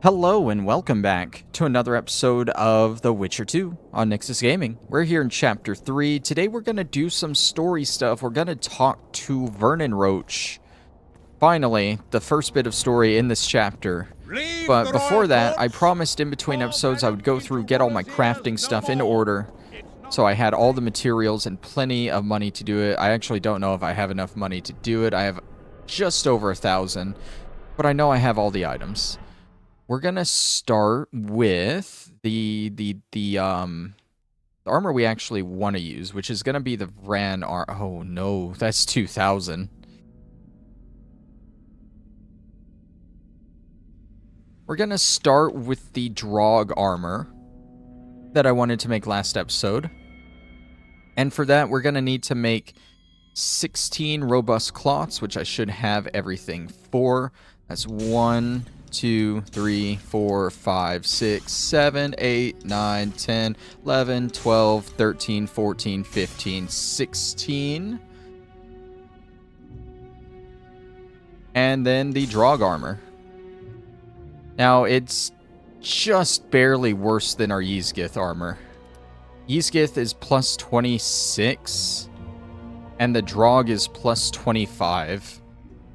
Hello and welcome back to another episode of The Witcher 2 on Nyxus Gaming. We're here in Chapter 3. Today we're going to do some story stuff. We're going to talk to Vernon Roach. Finally, the first bit of story in this chapter. But before that, I promised in between episodes I would go through, get all my crafting stuff in order. So I had all the materials and plenty of money to do it. I actually don't know if I have enough money to do it. I have just over 1,000, but I know I have all the items. We're gonna start with the armor we actually want to use, which is gonna be the Vran armor. Oh no, that's 2,000. We're gonna start with the Drog armor that I wanted to make last episode, and for that we're gonna need to make 16 robust cloths, which I should have everything for. That's 1, 2, 3, 4, 5, 6, 7, 8, 9, 10, 11, 12, 13, 14, 15, 16. And then the Drog armor. Now, it's just barely worse than our Ysgith armor. Ysgith is plus 26, and the Drog is plus 25.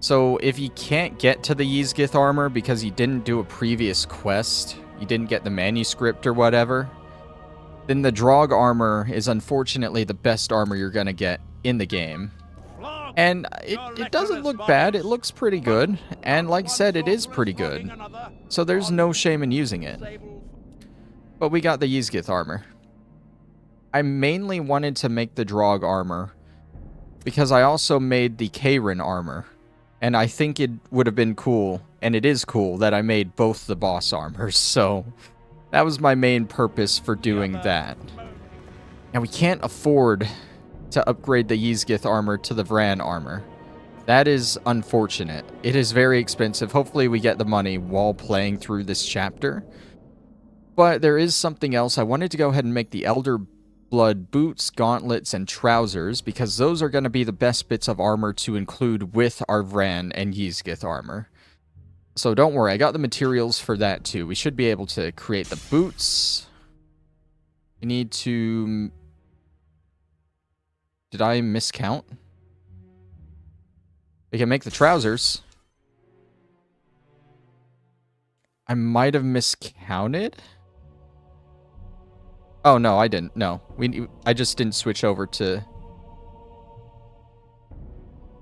So if you can't get to the Ysgith armor because you didn't do a previous quest, you didn't get the manuscript or whatever, then the Drog armor is unfortunately the best armor you're going to get in the game. And it doesn't look bad, it looks pretty good, and like I said, it is pretty good. So there's no shame in using it. But we got the Ysgith armor. I mainly wanted to make the Drog armor because I also made the Kayrin armor. And I think it would have been cool, and it is cool, that I made both the boss armors, so that was my main purpose for doing that. Now, we can't afford to upgrade the Ysgith armor to the Vran armor. That is unfortunate. It is very expensive. Hopefully we get the money while playing through this chapter. But there is something else. I wanted to go ahead and make the Elder Blood boots, gauntlets, and trousers, because those are going to be the best bits of armor to include with our Vran and Ysgith armor. So don't worry, I got the materials for that too. We should be able to create the boots. We need to... Did I miscount? We can make the trousers. I might have miscounted. Oh, no, I didn't. No. I just didn't switch over to...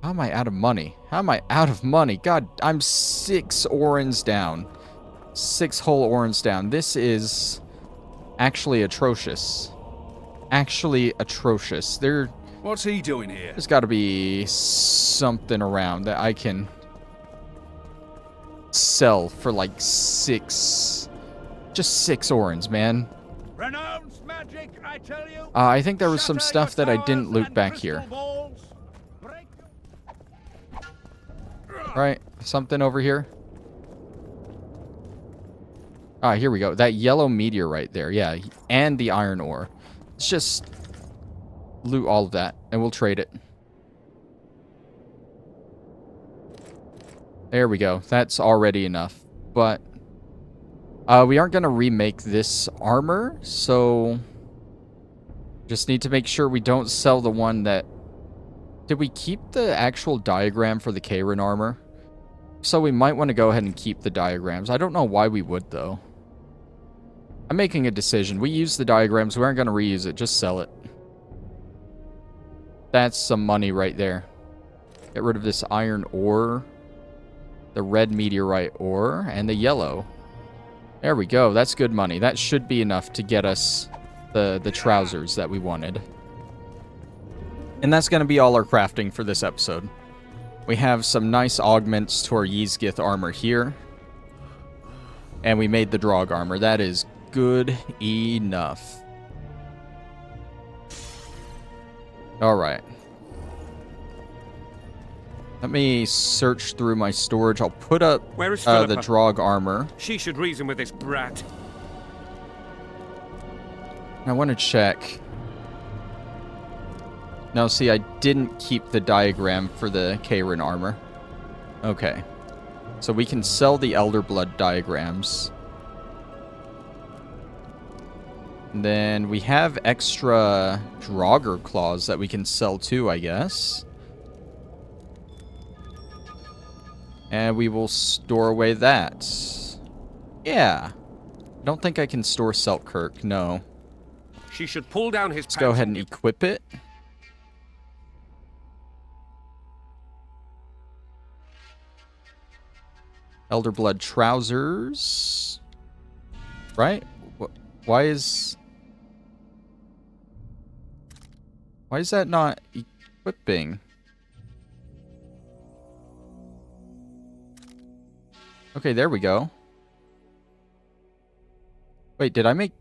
How am I out of money? How am I out of money? God, I'm 6 orans down. 6 whole orans down. This is actually atrocious. Actually atrocious. What's he doing here? There's got to be something around that I can sell for like 6... Just 6 orans, man. Renounce magic, I tell you. I think there was some stuff that I didn't loot back here. Right, something over here. Ah, here we go. That yellow meteorite there, yeah, and the iron ore. Let's just loot all of that, and we'll trade it. There we go. That's already enough, but... we aren't going to remake this armor, so just need to make sure we don't sell the one that... Did we keep the actual diagram for the Kayrin armor? So we might want to go ahead and keep the diagrams. I don't know why we would, though. I'm making a decision. We use the diagrams. We aren't going to reuse it. Just sell it. That's some money right there. Get rid of this iron ore, the red meteorite ore, and the yellow. There we go. That's good money. That should be enough to get us the trousers that we wanted. And that's going to be all our crafting for this episode. We have some nice augments to our Ysgith armor here. And we made the Drog armor. That is good enough. Alright. Let me search through my storage. I'll put up the Drog armor. She should reason with this brat. I want to check. No, see, I didn't keep the diagram for the Kayrin armor. Okay. So we can sell the Elder Blood diagrams. And then we have extra Draugr claws that we can sell too, I guess. And we will store away that. Yeah. I don't think I can store Selkirk, no. She should pull down his Let's go ahead and equip it. Elderblood trousers. Right? Why is that not equipping? Okay, there we go. Wait, did I make...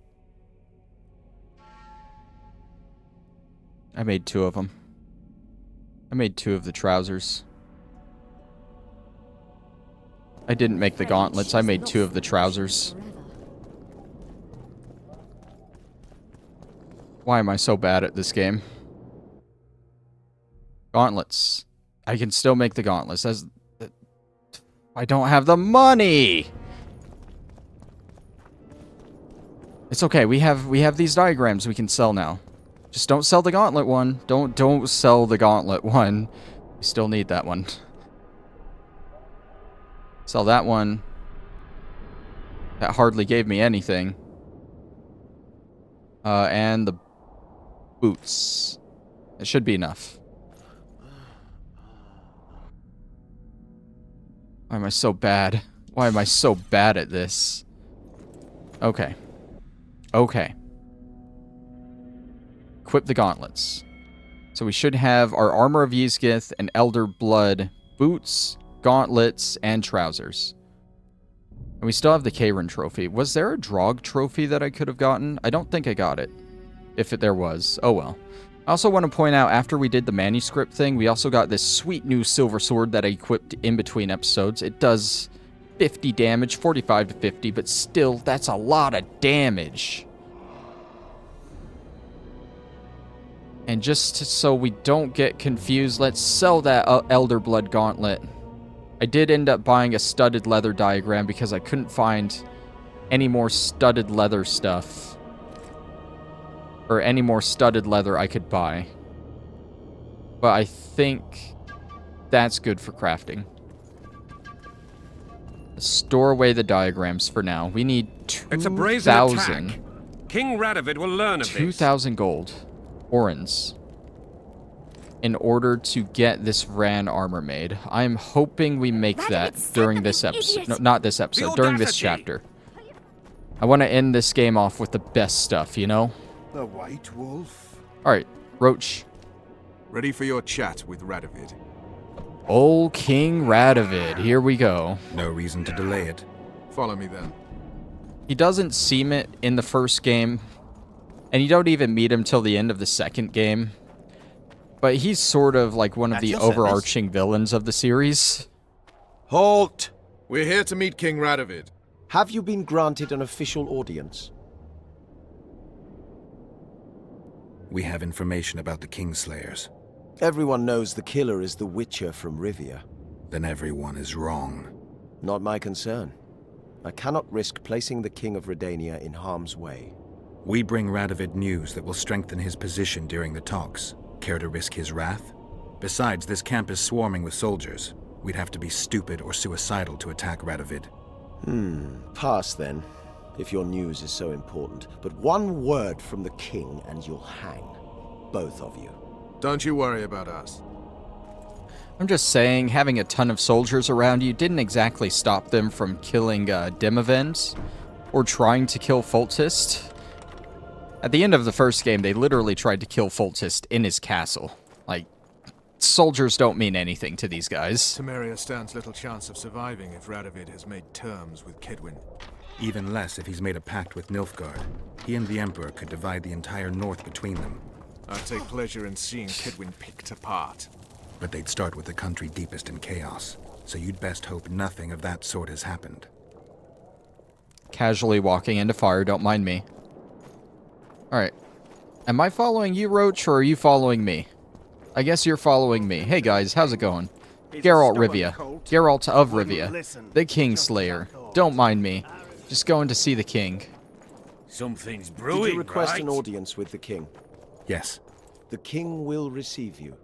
I made 2 of them. I made 2 of the trousers. I didn't make the gauntlets. I made 2 of the trousers. Why am I so bad at this game? Gauntlets. I can still make the gauntlets. I don't have the money. It's okay. We have these diagrams we can sell now. Just don't sell the gauntlet one. Don't sell the gauntlet one. We still need that one. Sell that one. That hardly gave me anything. And the boots. It should be enough. Why am I so bad? Why am I so bad at this? Okay. Okay. Equip the gauntlets. So we should have our Armor of Ysgith and Elder Blood boots, gauntlets, and trousers. And we still have the Kayrin trophy. Was there a Draug trophy that I could have gotten? I don't think I got it. If there was. Oh well. I also want to point out, after we did the manuscript thing, we also got this sweet new silver sword that I equipped in between episodes. It does 50 damage, 45 to 50, but still, that's a lot of damage. And just so we don't get confused, let's sell that Elder Blood Gauntlet. I did end up buying a studded leather diagram because I couldn't find any more studded leather stuff. Or any more studded leather I could buy. But I think that's good for crafting. Store away the diagrams for now. We need 2,000. It's a brazen attack. King Radovid will learn of this. 2,000 gold. Orans. In order to get this Ran armor made. I'm hoping we make that during this episode. No, not this episode. During this chapter. I want to end this game off with the best stuff, you know? The White Wolf. Alright, Roach. Ready for your chat with Radovid. Old King Radovid. Here we go. No reason to delay it. Follow me then. He doesn't seem it in the first game. And you don't even meet him till the end of the second game. But he's sort of like one of the overarching villains of the series. Halt! We're here to meet King Radovid. Have you been granted an official audience? We have information about the Kingslayers. Everyone knows the killer is the Witcher from Rivia. Then everyone is wrong. Not my concern. I cannot risk placing the King of Redania in harm's way. We bring Radovid news that will strengthen his position during the talks. Care to risk his wrath? Besides, this camp is swarming with soldiers. We'd have to be stupid or suicidal to attack Radovid. Pass then, if your news is so important. But one word from the King and you'll hang. Both of you. Don't you worry about us. I'm just saying, having a ton of soldiers around you didn't exactly stop them from killing Dimavend or trying to kill Foltest. At the end of the first game, they literally tried to kill Foltest in his castle. Like, soldiers don't mean anything to these guys. Temeria stands little chance of surviving if Radovid has made terms with Kidwin. Even less if he's made a pact with Nilfgaard. He and the Emperor could divide the entire north between them. I take pleasure in seeing Kidwin picked apart. But they'd start with the country deepest in chaos. So you'd best hope nothing of that sort has happened. Casually walking into fire, don't mind me. Alright. Am I following you, Roach, or are you following me? I guess you're following me. Hey guys, how's it going? Geralt Rivia. Geralt of Rivia. The Kingslayer. Don't mind me. Just going to see the king. Something's Did brewing, you request right? an audience with the king? Yes. The king will receive you.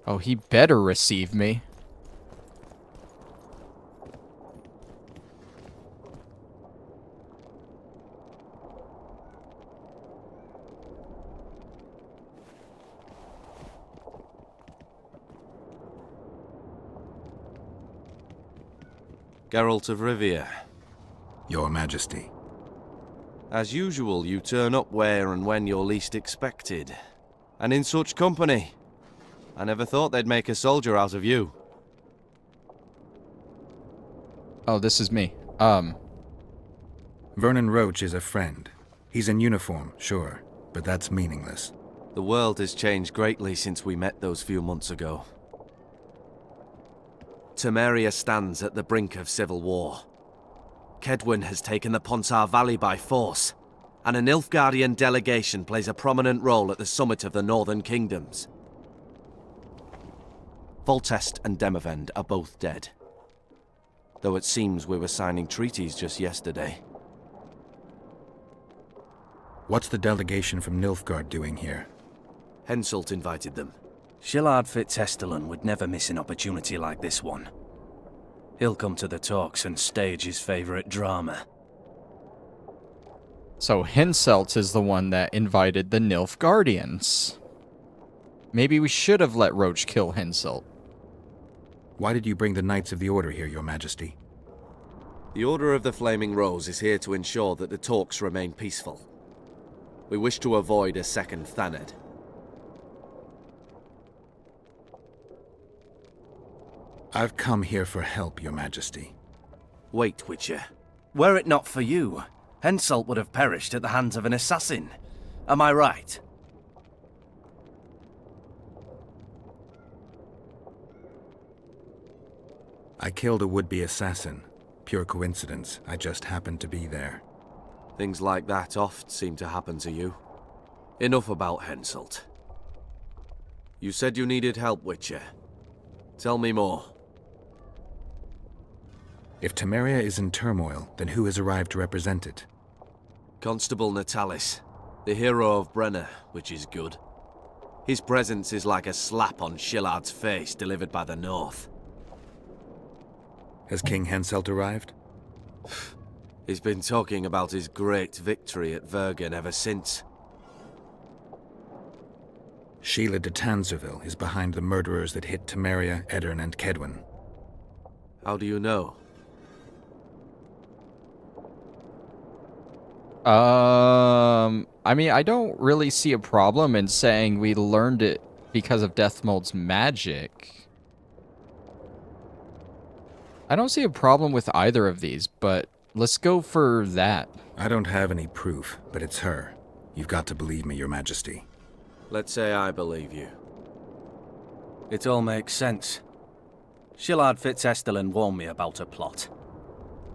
Oh, he better receive me. Geralt of Rivia. Your Majesty. As usual, you turn up where and when you're least expected. And in such company. I never thought they'd make a soldier out of you. Oh, this is me. Vernon Roach is a friend. He's in uniform, sure, but that's meaningless. The world has changed greatly since we met those few months ago. Temeria stands at the brink of civil war. Kedwin has taken the Pontar Valley by force, and a Nilfgardian delegation plays a prominent role at the summit of the Northern Kingdoms. Foltest and Demavend are both dead, though it seems we were signing treaties just yesterday. What's the delegation from Nilfgaard doing here? Henselt invited them. Shillard Fitzhestelin would never miss an opportunity like this one. He'll come to the talks and stage his favorite drama. So Henselt is the one that invited the Nilfgardians. Maybe we should have let Roach kill Henselt. Why did you bring the Knights of the Order here, Your Majesty? The Order of the Flaming Rose is here to ensure that the talks remain peaceful. We wish to avoid a second Thaned. I've come here for help, Your Majesty. Wait, Witcher. Were it not for you, Henselt would have perished at the hands of an assassin. Am I right? I killed a would-be assassin. Pure coincidence. I just happened to be there. Things like that oft seem to happen to you. Enough about Henselt. You said you needed help, Witcher. Tell me more. If Temeria is in turmoil, then who has arrived to represent it? Constable Natalis, the hero of Brenna, which is good. His presence is like a slap on Shillard's face delivered by the North. Has King Henselt arrived? He's been talking about his great victory at Vergen ever since. Sheila de Tanzerville is behind the murderers that hit Temeria, Edirn, and Kedwin. How do you know? I mean, I don't really see a problem in saying we learned it because of Deathmold's magic. I don't see a problem with either of these, but let's go for that. I don't have any proof, but it's her. You've got to believe me, Your Majesty. Let's say I believe you. It all makes sense. Shillard Fitzhestelin warned me about a plot.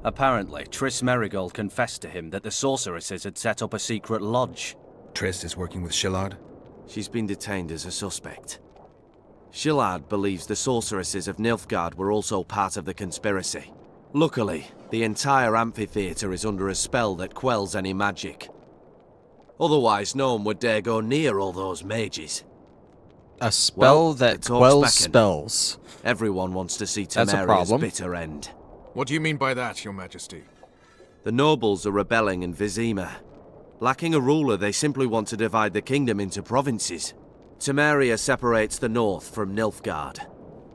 Apparently, Triss Merigold confessed to him that the sorceresses had set up a secret lodge. Triss is working with Shillard? She's been detained as a suspect. Shillard believes the sorceresses of Nilfgaard were also part of the conspiracy. Luckily, the entire amphitheater is under a spell that quells any magic. Otherwise, no one would dare go near all those mages. A spell Well, that the talks quells beckon. spells. Everyone wants to see That's a Temeria's problem. bitter end. What do you mean by that, Your Majesty? The nobles are rebelling in Vizima. Lacking a ruler, they simply want to divide the kingdom into provinces. Temeria separates the north from Nilfgaard.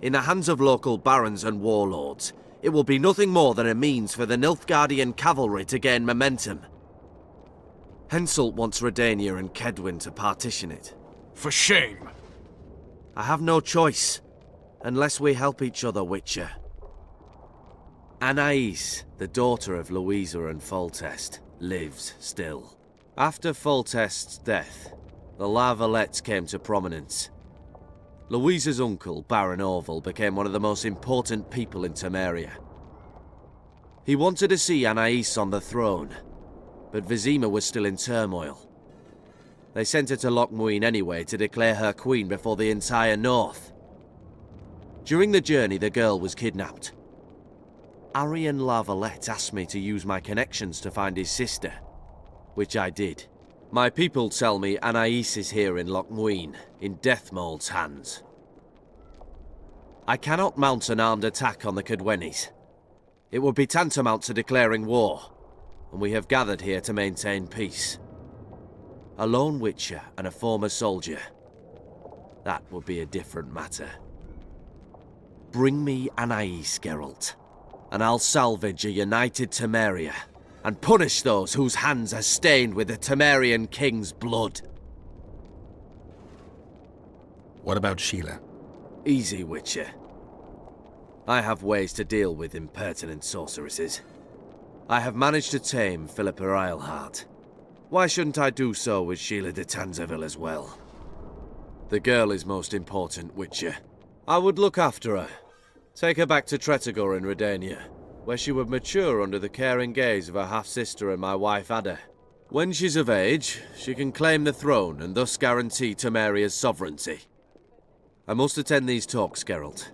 In the hands of local barons and warlords, it will be nothing more than a means for the Nilfgaardian cavalry to gain momentum. Henselt wants Redania and Kedwin to partition it. For shame! I have no choice, unless we help each other, Witcher. Anais, the daughter of Louisa and Foltest, lives still. After Foltest's death, the La Valettes came to prominence. Louisa's uncle, Baron Orville, became one of the most important people in Temeria. He wanted to see Anais on the throne, but Vizima was still in turmoil. They sent her to Loc Muinne anyway to declare her queen before the entire north. During the journey, the girl was kidnapped. Arian La Valette asked me to use my connections to find his sister. which I did. My people tell me Anais is here in Loc Muinne, in Deathmold's hands. I cannot mount an armed attack on the Cadwennies. It would be tantamount to declaring war, and we have gathered here to maintain peace. A lone witcher and a former soldier. That would be a different matter. Bring me Anais, Geralt, and I'll salvage a united Temeria, and punish those whose hands are stained with the Temerian king's blood. What about Sheila? Easy, Witcher. I have ways to deal with impertinent sorceresses. I have managed to tame Philippa Eilhart. Why shouldn't I do so with Sheila de Tanzaville as well? The girl is most important, Witcher. I would look after her. Take her back to Tretogor in Redania, where she would mature under the caring gaze of her half-sister and my wife Ada. When she's of age, she can claim the throne and thus guarantee Temeria's sovereignty. I must attend these talks, Geralt.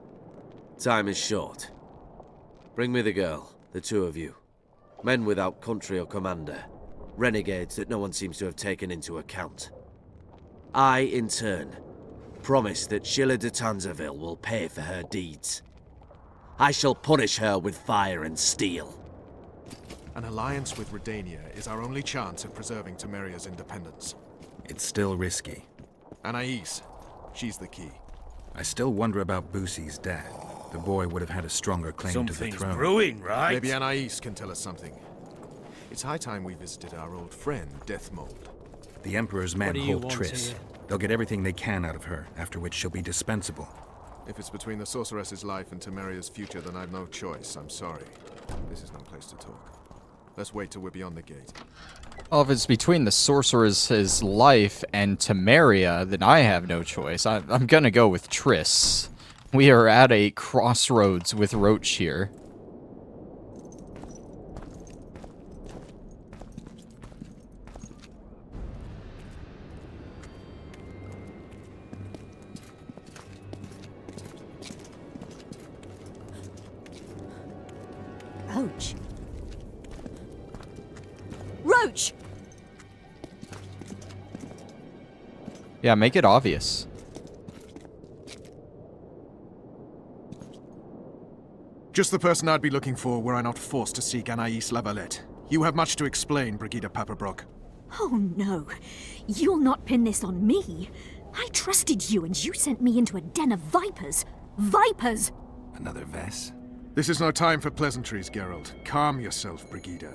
Time is short. Bring me the girl, the two of you. Men without country or commander. Renegades that no one seems to have taken into account. I, in turn, promise that Sheila de Tanzaville will pay for her deeds. I shall punish her with fire and steel. An alliance with Redania is our only chance of preserving Temeria's independence. It's still risky. Anais, she's the key. I still wonder about Boussy's death. The boy would have had a stronger claim to the Something's throne. brewing, right? Maybe Anais can tell us something. It's high time we visited our old friend, Deathmold. The Emperor's men What do you hold want Triss. here? They'll get everything they can out of her, after which she'll be dispensable. If it's between the sorceress's life and Temeria's future, then I've no choice. I'm sorry. This is no place to talk. Let's wait till we're beyond the gate. Well, if it's between the sorceress's life and Temeria, then I have no choice. I'm gonna go with Triss. We are at a crossroads with Roach here. Roach. Roach! Yeah, make it obvious. Just the person I'd be looking for were I not forced to seek Anais Lavalette. You have much to explain, Brigida Paperbrock. Oh no, you'll not pin this on me. I trusted you and you sent me into a den of vipers. Vipers! Another Vess? This is no time for pleasantries, Geralt. Calm yourself, Brigida.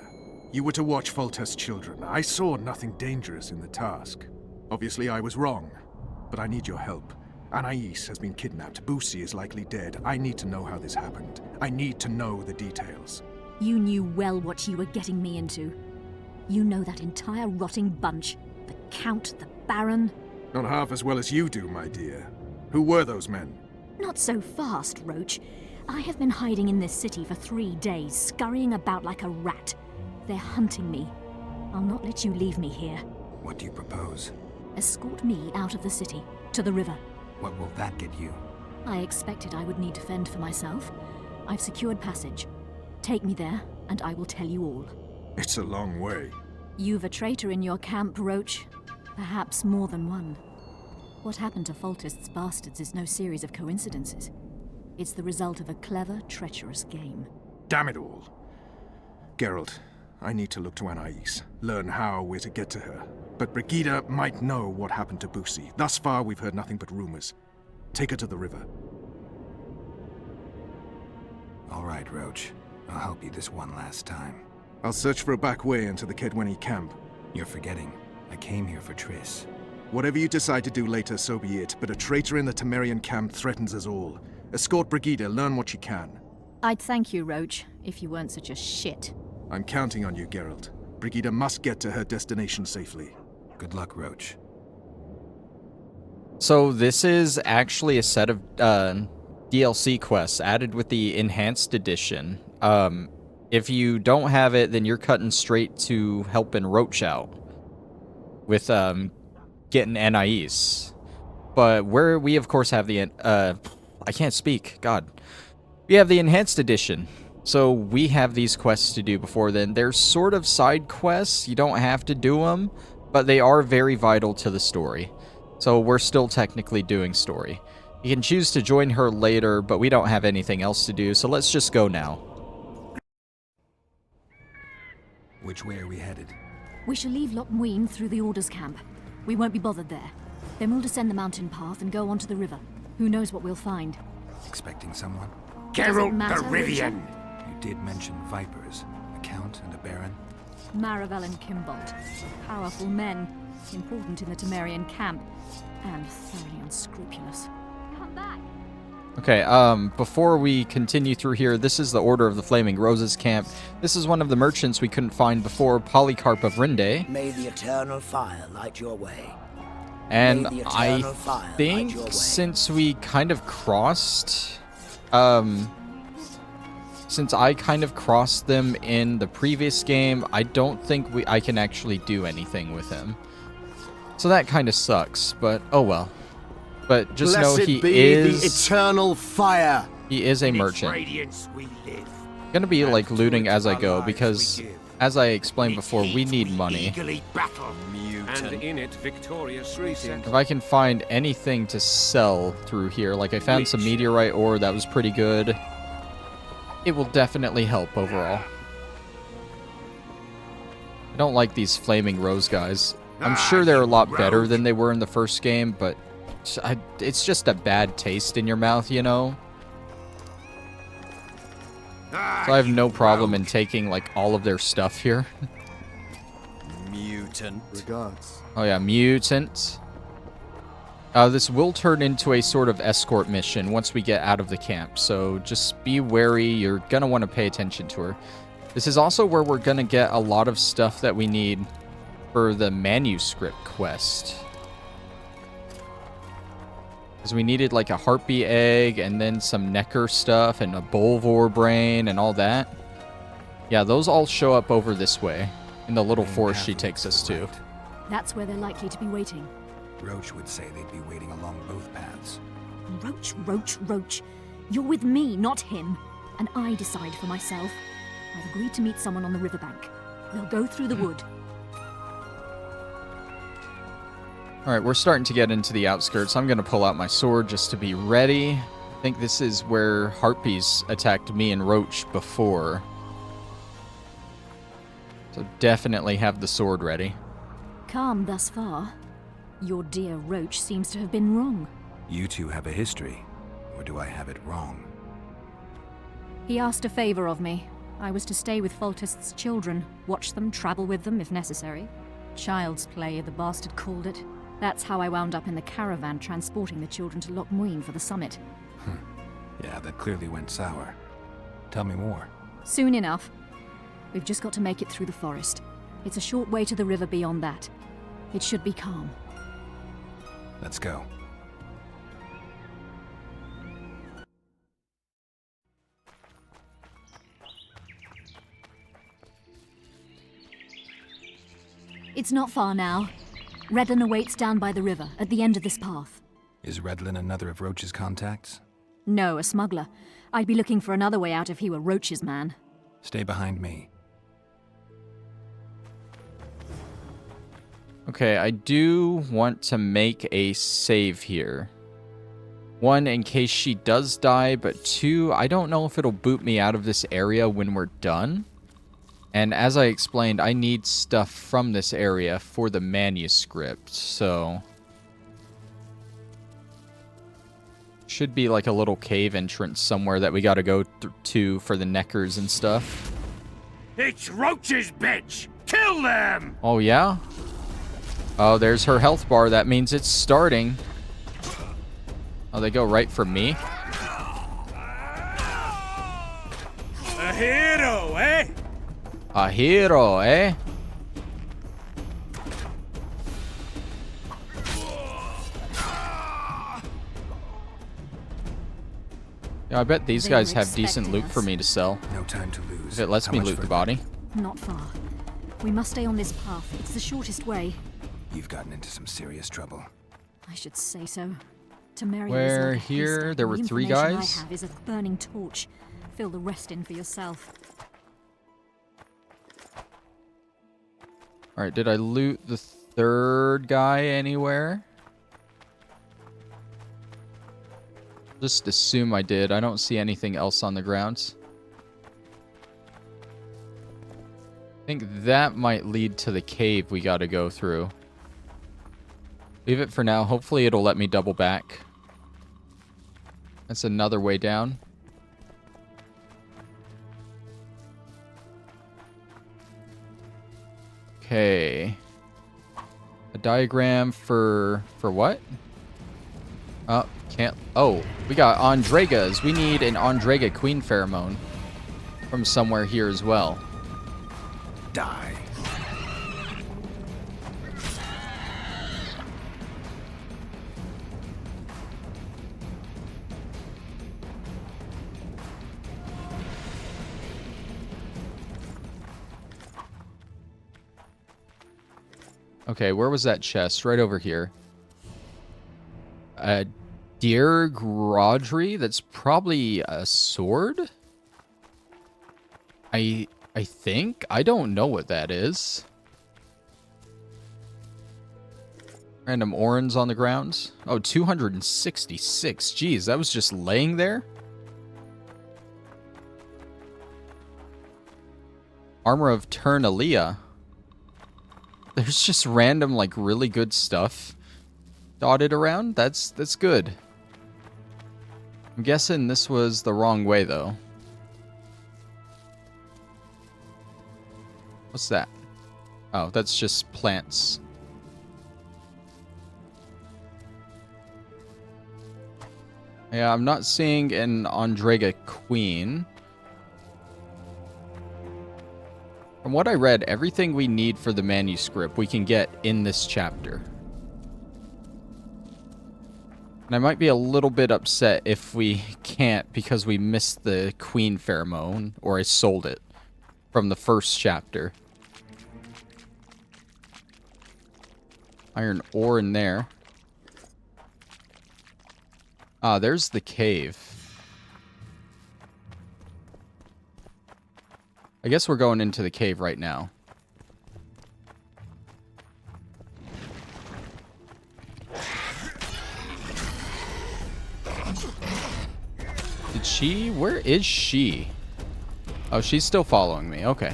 You were to watch Foltest's children. I saw nothing dangerous in the task. Obviously, I was wrong, but I need your help. Anais has been kidnapped. Boussy is likely dead. I need to know how this happened. I need to know the details. You knew well what you were getting me into. You know that entire rotting bunch. The Count, the Baron. Not half as well as you do, my dear. Who were those men? Not so fast, Roach. I have been hiding in this city for 3 days, scurrying about like a rat. They're hunting me. I'll not let you leave me here. What do you propose? Escort me out of the city, to the river. What will that get you? I expected I would need to fend for myself. I've secured passage. Take me there, and I will tell you all. It's a long way. You've a traitor in your camp, Roach. Perhaps more than one. What happened to Foltest's bastards is no series of coincidences. It's the result of a clever, treacherous game. Damn it all. Geralt, I need to look to Anais, learn how we're to get to her. But Brigida might know what happened to Boussy. Thus far, we've heard nothing but rumors. Take her to the river. All right, Roach. I'll help you this one last time. I'll search for a back way into the Kedwenny camp. You're forgetting. I came here for Triss. Whatever you decide to do later, so be it. But a traitor in the Temerian camp threatens us all. Escort Brigida, learn what you can. I'd thank you, Roach, if you weren't such a shit. I'm counting on you, Geralt. Brigida must get to her destination safely. Good luck, Roach. So this is actually a set of DLC quests added with the Enhanced Edition. If you don't have it, then you're cutting straight to helping Roach out with getting Anais. But where we, of course, have the... I can't speak. God. We have the Enhanced Edition. So we have these quests to do before then. They're sort of side quests. You don't have to do them, but they are very vital to the story. So we're still technically doing story. You can choose to join her later, but we don't have anything else to do, so let's just go now. Which way are we headed? We shall leave Loc Muinne through the Order's camp. We won't be bothered there. Then we'll descend the mountain path and go onto the river. Who knows what we'll find? Expecting someone? Geralt matter, the Rivian! You did mention vipers. A count and a baron. Maravel and Kimbolt. Powerful men. Important in the Temerian camp. And thoroughly unscrupulous. Come back! Okay, before we continue through here, this is the Order of the Flaming Roses camp. This is one of the merchants we couldn't find before, Polycarp of Rinde. May the eternal fire light your way. And May the I eternal fire think light your way. since we kind of crossed, since I kind of crossed them in the previous game, I don't think I can actually do anything with him. So that kind of sucks, but oh well. But just know he is the eternal fire. He is a merchant. Radiance we live. I'm gonna be like looting as I go because, as I explained before, we need money. Eagerly battle. And in it, victorious reset. If I can find anything to sell through here, like I found some meteorite ore, that was pretty good. It will definitely help overall. I don't like these flaming rose guys. I'm sure they're a lot better than they were in the first game, but it's just a bad taste in your mouth, you know? So I have no problem in taking, like, all of their stuff here. Mutant. Regards. Oh yeah, mutant. This will turn into a sort of escort mission once we get out of the camp, so just be wary. You're gonna want to pay attention to her. This is also where we're gonna get a lot of stuff that we need for the manuscript quest. Because we needed like a heartbeat egg and then some Necker stuff and a Bolvor brain and all that. Yeah, those all show up over this way in the little forest she takes us to. That's where they're likely to be waiting. Roach would say they'd be waiting along both paths. Roach, Roach, Roach. You're with me, not him. And I decide for myself. I've agreed to meet someone on the riverbank. We'll go through the wood. Alright, we're starting to get into the outskirts. I'm going to pull out my sword just to be ready. I think this is where Harpies attacked me and Roach before. So definitely have the sword ready. Calm thus far. Your dear Roach seems to have been wrong. You two have a history, or do I have it wrong? He asked a favor of me. I was to stay with Foltest's children, watch them, travel with them if necessary. Child's play, the bastard called it. That's how I wound up in the caravan transporting the children to Loc Muinne for the summit. Yeah, that clearly went sour. Tell me more. Soon enough. We've just got to make it through the forest. It's a short way to the river beyond that. It should be calm. Let's go. It's not far now. Redlin awaits down by the river, at the end of this path. Is Redlin another of Roach's contacts? No, a smuggler. I'd be looking for another way out if he were Roach's man. Stay behind me. Okay, I do want to make a save here. One, in case she does die, but two, I don't know if it'll boot me out of this area when we're done. And as I explained, I need stuff from this area for the manuscript, so... Should be like a little cave entrance somewhere that we gotta go to for the Neckers and stuff. It's Roach's bitch! Kill them! Oh, yeah? Oh, there's her health bar. That means it's starting. Oh, they go right for me? A hero, eh? A hero, eh? Yeah, I bet these guys have decent loot for me to sell. No time to lose. If it lets me loot the body. Not far. We must stay on this path. It's the shortest way. You've gotten into some serious trouble. I should say so. Temerian Where is like a here? haystack, There and were the 3 information guys? I have is a burning torch. Fill the rest in for yourself. Alright, did I loot the third guy anywhere? Just assume I did. I don't see anything else on the grounds. I think that might lead to the cave we gotta go through. Leave it for now. Hopefully it'll let me double back. That's another way down. Okay. A diagram for what? Oh, can't. Oh, we got Andregas. We need an Andrega queen pheromone from somewhere here as well. Die. Okay, where was that chest? Right over here. Dear Grodry? That's probably a sword? I think? I don't know what that is. Random orans on the ground. Oh, 266. Jeez, that was just laying there? Armor of Turnalia. There's just random, like, really good stuff dotted around. That's good. I'm guessing this was the wrong way, though. What's that? Oh, that's just plants. Yeah, I'm not seeing an Andrega Queen. From what I read, everything we need for the manuscript we can get in this chapter. And I might be a little bit upset if we can't because we missed the queen pheromone, or I sold it from the first chapter. Iron ore in there. Ah, there's the cave. I guess we're going into the cave right now. Did she? Where is she? Oh, she's still following me. Okay.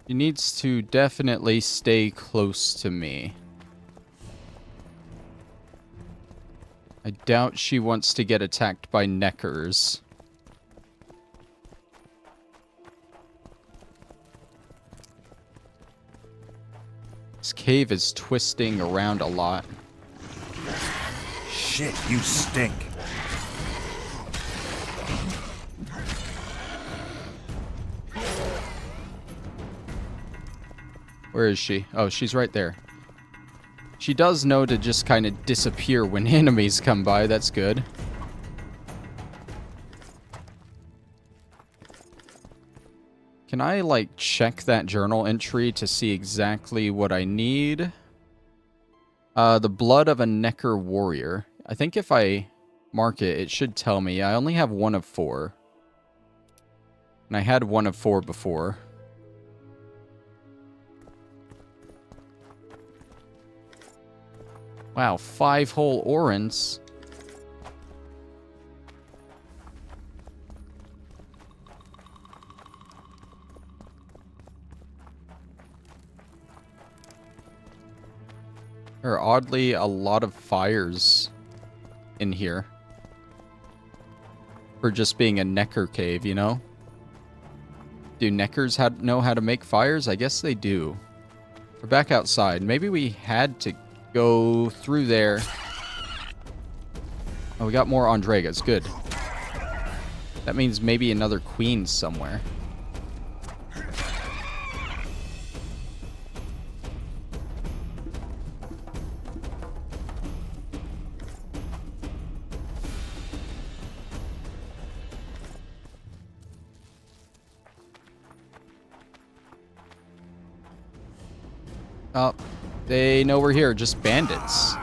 She needs to definitely stay close to me. I doubt she wants to get attacked by neckers. This cave is twisting around a lot. Shit, you stink. Where is she? Oh, she's right there. She does know to just kind of disappear when enemies come by. That's good. Can I, like, check that journal entry to see exactly what I need? The blood of a Necker warrior. I think if I mark it, it should tell me. I only have 1 of 4. And I had 1 of 4 before. Wow, 5 whole orans. There are oddly a lot of fires in here. For just being a Necker cave, you know? Do Neckers know how to make fires? I guess they do. We're back outside. Maybe we had to go through there. Oh, we got more Andregas. Good. That means maybe another queen somewhere. Oh, They know we're here, just bandits.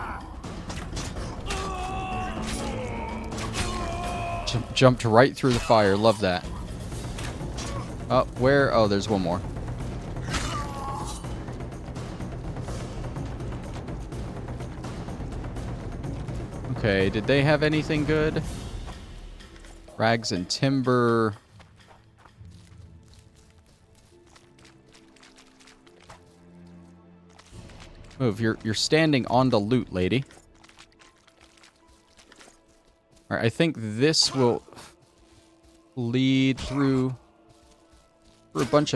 Jumped right through the fire, love that. Oh, where? Oh, there's one more. Okay, did they have anything good? Rags and timber. Move, you're standing on the loot, lady. Alright, I think this will lead through a bunch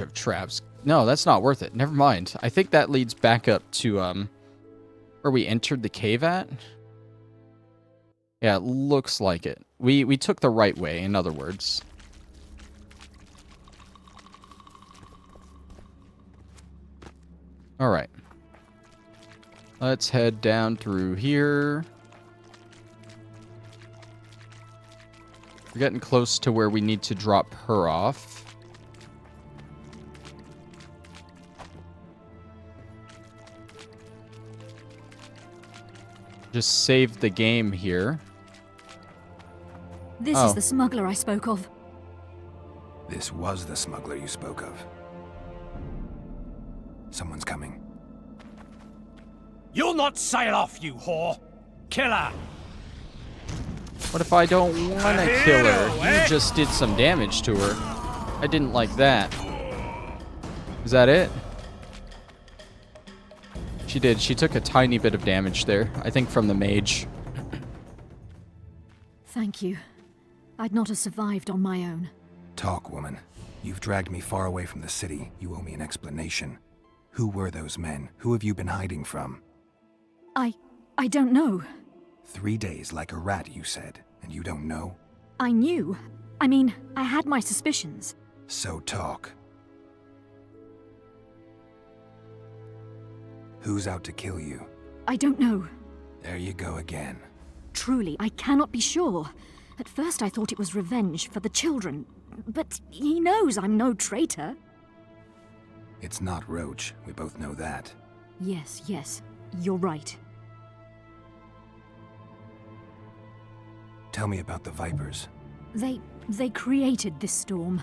of traps. No, that's not worth it. Never mind. I think that leads back up to where we entered the cave at. Yeah, it looks like it. We took the right way, in other words. Alright. Let's head down through here. We're getting close to where we need to drop her off. Just save the game here. This is the smuggler I spoke of. This was the smuggler you spoke of. Someone's coming. You'll not sail off, you whore! Kill her! What if I don't want to kill her? You just did some damage to her. I didn't like that. Is that it? She did. She took a tiny bit of damage there. I think from the mage. Thank you. I'd not have survived on my own. Talk, woman. You've dragged me far away from the city. You owe me an explanation. Who were those men? Who have you been hiding from? I don't know. 3 days like a rat, you said, and you don't know? I knew. I mean, I had my suspicions. So talk. Who's out to kill you? I don't know. There you go again. Truly, I cannot be sure. At first I thought it was revenge for the children, but he knows I'm no traitor. It's not Roach, we both know that. Yes, you're right. Tell me about the Vipers. They created this storm.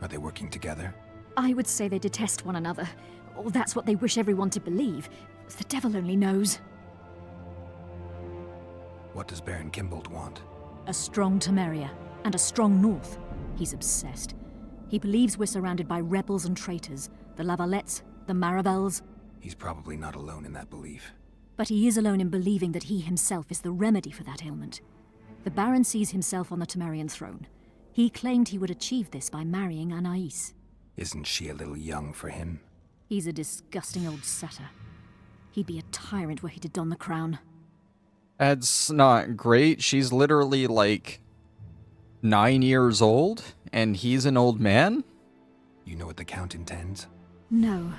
Are they working together? I would say they detest one another, or that's what they wish everyone to believe. The devil only knows. What does Baron Kimbold want? A strong Temeria, and a strong North. He's obsessed. He believes we're surrounded by rebels and traitors. The Lavalettes, the Maravels. He's probably not alone in that belief. But he is alone in believing that he himself is the remedy for that ailment. The Baron sees himself on the Temerian throne. He claimed he would achieve this by marrying Anais. Isn't she a little young for him? He's a disgusting old satyr. He'd be a tyrant were he to don the crown. That's not great. She's literally like 9 years old, and he's an old man? You know what the Count intends? No,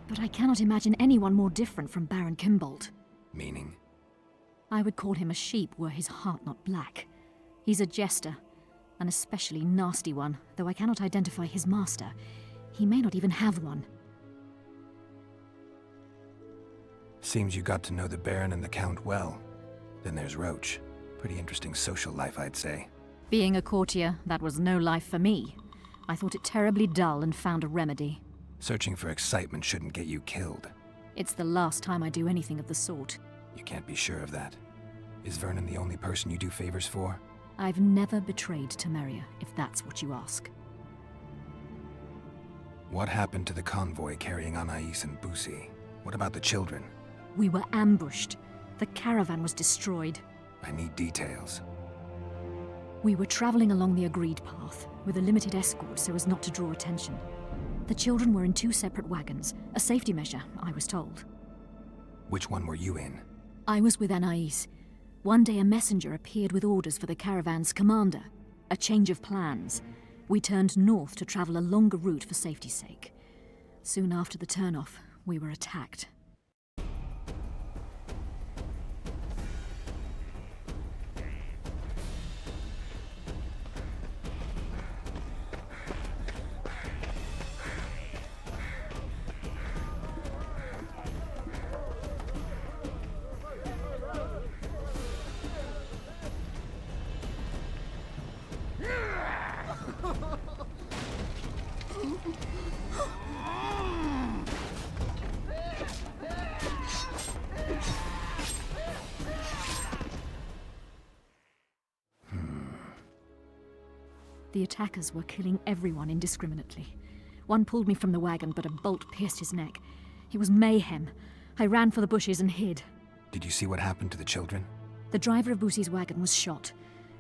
but I cannot imagine anyone more different from Baron Kimbold. Meaning? I would call him a sheep were his heart not black. He's a jester, an especially nasty one, though I cannot identify his master. He may not even have one. Seems you got to know the Baron and the Count well. Then there's Roach. Pretty interesting social life, I'd say. Being a courtier, that was no life for me. I thought it terribly dull and found a remedy. Searching for excitement shouldn't get you killed. It's the last time I do anything of the sort. You can't be sure of that. Is Vernon the only person you do favors for? I've never betrayed Temeria, if that's what you ask. What happened to the convoy carrying Anais and Boussy? What about the children? We were ambushed. The caravan was destroyed. I need details. We were traveling along the agreed path, with a limited escort so as not to draw attention. The children were in 2 separate wagons, a safety measure, I was told. Which one were you in? I was with Anais. One day a messenger appeared with orders for the caravan's commander. A change of plans. We turned north to travel a longer route for safety's sake. Soon after the turnoff, we were attacked. The attackers were killing everyone indiscriminately. One pulled me from the wagon, but a bolt pierced his neck. It was mayhem. I ran for the bushes and hid. Did you see what happened to the children? The driver of Boussy's wagon was shot.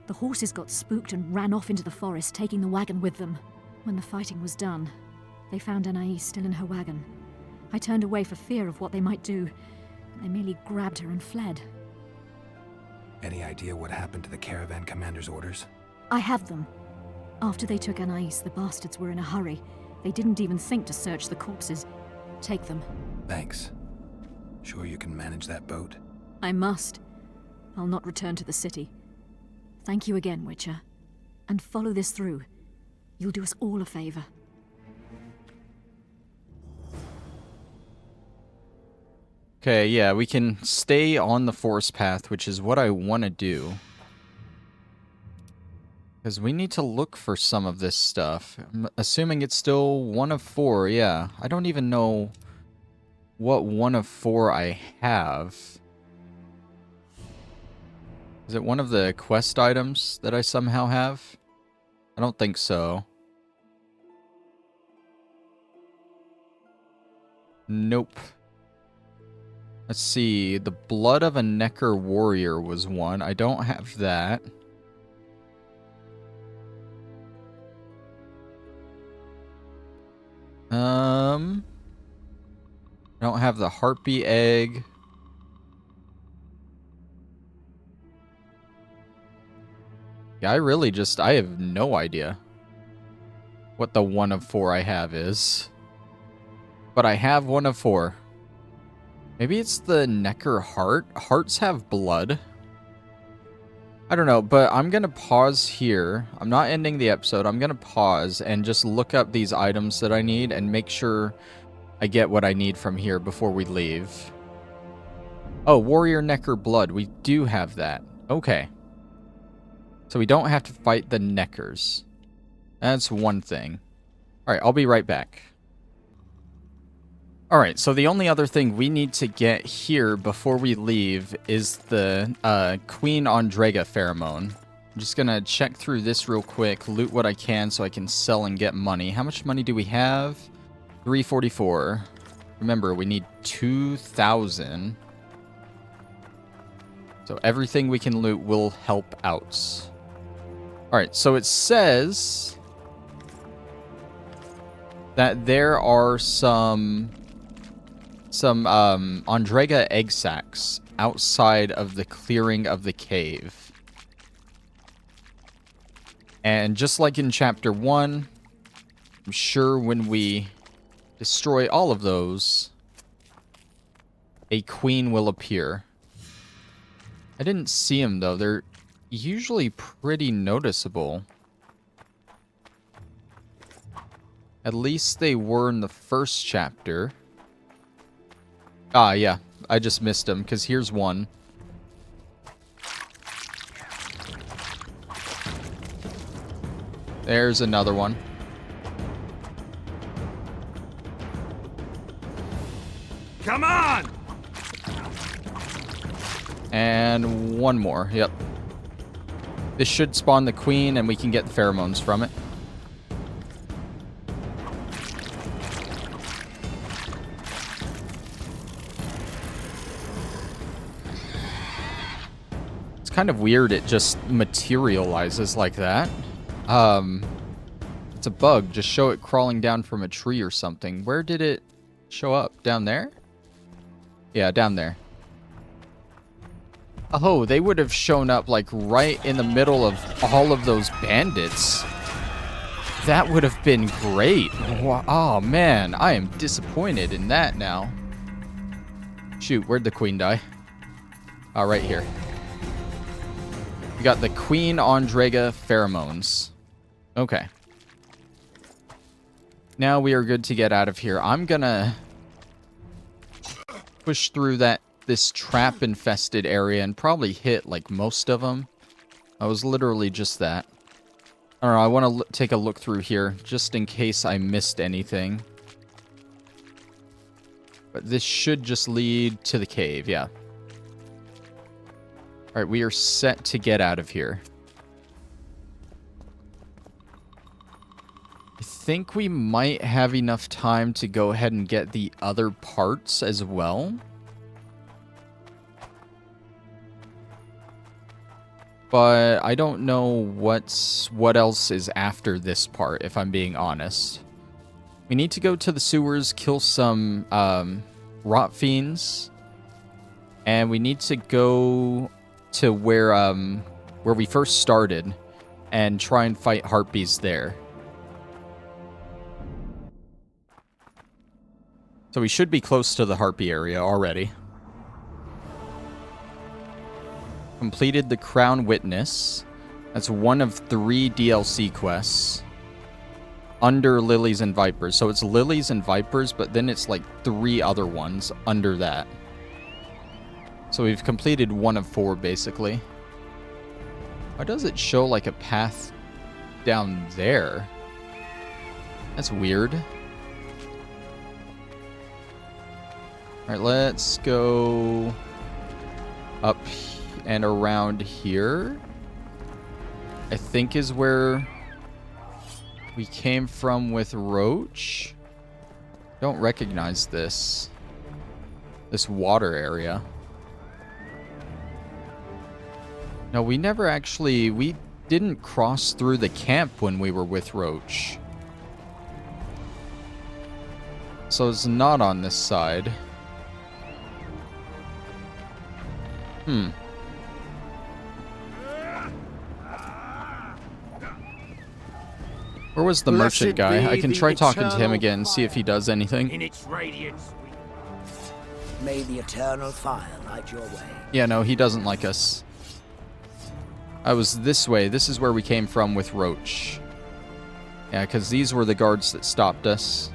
The horses got spooked and ran off into the forest, taking the wagon with them. When the fighting was done, they found Anais still in her wagon. I turned away for fear of what they might do, but they merely grabbed her and fled. Any idea what happened to the caravan commander's orders? I have them. After they took Anais, the bastards were in a hurry. They didn't even think to search the corpses. Take them. Thanks. Sure you can manage that boat? I must. I'll not return to the city. Thank you again, Witcher. And follow this through. You'll do us all a favor. Okay, yeah, we can stay on the forest path, which is what I want to do. Because we need to look for some of this stuff. I'm assuming it's still 1 of 4, yeah. I don't even know what 1 of 4 I have. Is it one of the quest items that I somehow have? I don't think so. Nope. Let's see. The Blood of a Necker Warrior was one. I don't have that. I don't have the Harpy Egg. Yeah, I have no idea what the 1 of 4 I have is. But I have 1 of 4. Maybe it's the Necker Heart? Hearts have blood. I don't know, but I'm going to pause here. I'm not ending the episode. I'm going to pause and just look up these items that I need and make sure I get what I need from here before we leave. Oh, Warrior Necker Blood. We do have that. Okay. So we don't have to fight the Neckers. That's one thing. Alright, I'll be right back. Alright, so the only other thing we need to get here before we leave is the Queen Andrega pheromone. I'm just gonna check through this real quick, loot what I can so I can sell and get money. How much money do we have? 344. Remember, we need 2,000. So everything we can loot will help out. Alright, so it says that there are some Andrega egg sacs outside of the clearing of the cave. And just like in Chapter 1, I'm sure when we destroy all of those, a queen will appear. I didn't see them, though. They're usually pretty noticeable. At least they were in the first chapter. Ah, yeah. I just missed them, because here's one. There's another one. Come on! And one more, yep. This should spawn the queen, and we can get the pheromones from it. It's kind of weird it just materializes like that. It's a bug. Just show it crawling down from a tree or something. Where did it show up? Down there? Yeah, down there. Oh, they would have shown up like right in the middle of all of those bandits. That would have been great. Oh man, I am disappointed in that now. Shoot, where'd the queen die? Oh, right here. We got the Queen Andrega pheromones. Okay. Now we are good to get out of here. I'm gonna push through this trap-infested area and probably hit, like, most of them. I was literally just that. I don't know, I want to take a look through here, just in case I missed anything. But this should just lead to the cave, yeah. Alright, we are set to get out of here. I think we might have enough time to go ahead and get the other parts as well. But I don't know what else is after this part, if I'm being honest. We need to go to the sewers, kill some rot fiends, and we need to go to where we first started and try and fight harpies there. So we should be close to the harpy area already. Completed the Crown Witness. That's one of 3 DLC quests under Lilies and Vipers. So it's Lilies and Vipers, but then it's like 3 other ones under that. So we've completed 1 of 4, basically. Why does it show like a path down there? That's weird. Alright, let's go up and around here. I think is where we came from with Roach. Don't recognize this water area. No, we didn't cross through the camp when we were with Roach. So it's not on this side. Where was the merchant guy? I can try talking to him again, see if he does anything. In its radiance, May the eternal fire light your way. Yeah, no, he doesn't like us. I was this way. This is where we came from with Roach. Yeah, because these were the guards that stopped us.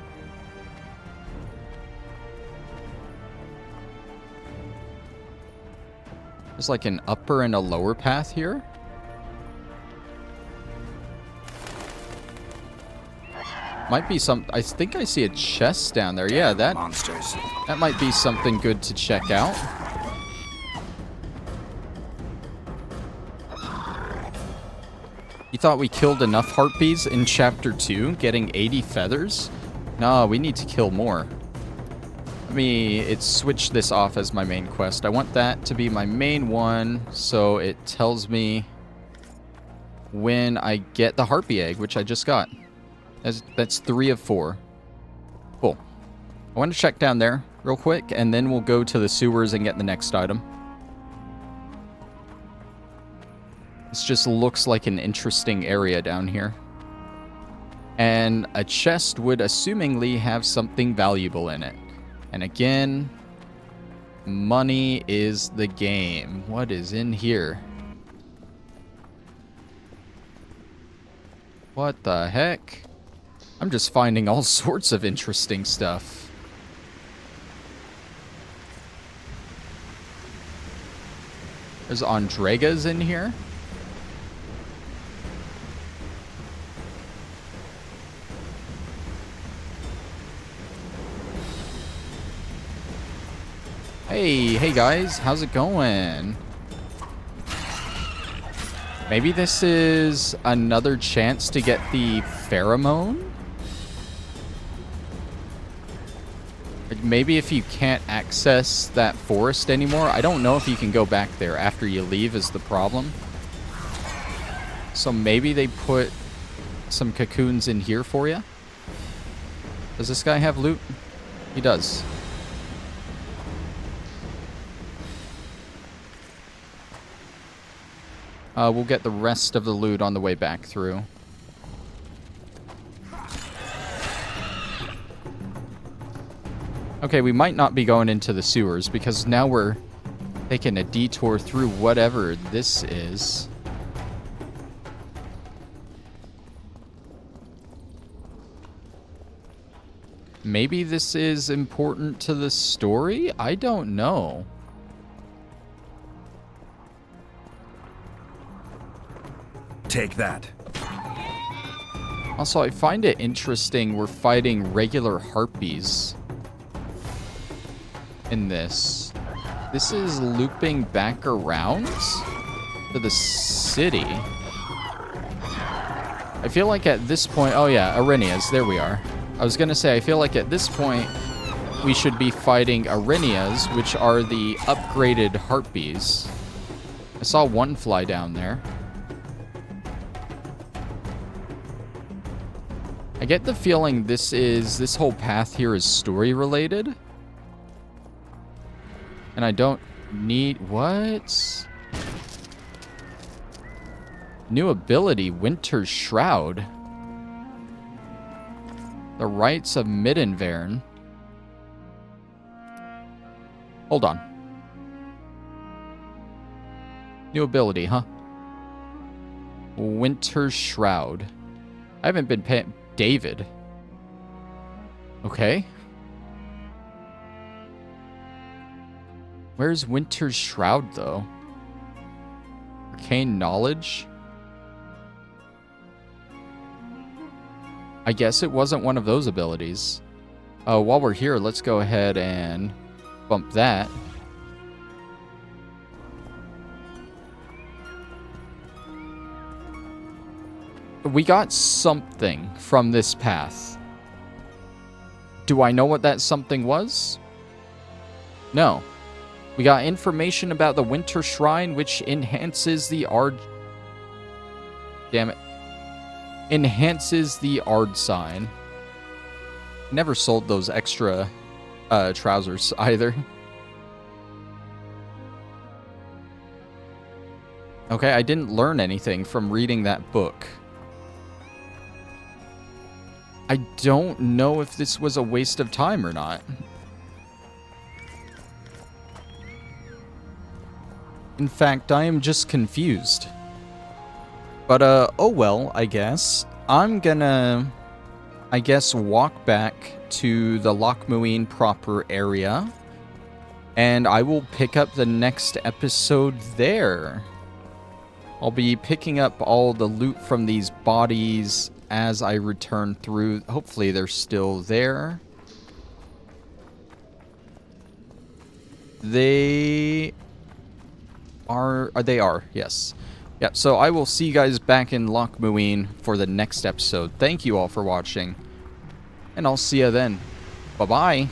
There's like an upper and a lower path here. Might be some... I think I see a chest down there. Yeah, that might be something good to check out. You thought we killed enough harpies in Chapter 2, getting 80 feathers? No, we need to kill more. It's switched this off as my main quest. I want that to be my main one, so it tells me when I get the harpy egg, which I just got. That's 3 of 4. Cool. I want to check down there real quick, and then we'll go to the sewers and get the next item. This just looks like an interesting area down here. And a chest would assumingly have something valuable in it. And again, money is the game. What is in here? What the heck? I'm just finding all sorts of interesting stuff. There's Andregas in here. Hey guys, how's it going? Maybe this is another chance to get the pheromone? Like maybe if you can't access that forest anymore, I don't know if you can go back there after you leave is the problem. So maybe they put some cocoons in here for you? Does this guy have loot? He does. We'll get the rest of the loot on the way back through. Okay, we might not be going into the sewers because now we're taking a detour through whatever this is. Maybe this is important to the story? I don't know. Take that. Also, I find it interesting we're fighting regular harpies in this. This is looping back around to the city. I feel like at this point... Oh, yeah, Arinias. There we are. I was going to say, I feel like at this point, we should be fighting Arinias, which are the upgraded Heartbees. I saw one fly down there. I get the feeling this whole path here is story related. And I don't need... What? New ability, Winter's Shroud. The Rites of Middenvern. Hold on. New ability, huh? Winter's Shroud. I haven't been paying... David. Okay. Where's Winter's Shroud, though? Arcane Knowledge? I guess it wasn't one of those abilities. While we're here, let's go ahead and bump that. We got something from this path. Do I know what that something was? No. We got information about the Winter Shrine, which enhances the Damn it. Enhances the Ard sign. Never sold those extra trousers either. Okay, I didn't learn anything from reading that book. I don't know if this was a waste of time or not. In fact, I am just confused. But, oh well, I guess. I'm gonna, walk back to the Loc Muinne proper area. And I will pick up the next episode there. I'll be picking up all the loot from these bodies as I return through. Hopefully they're still there. They are, yes. Yep, so I will see you guys back in Loc Muinne for the next episode. Thank you all for watching, and I'll see you then. Bye-bye.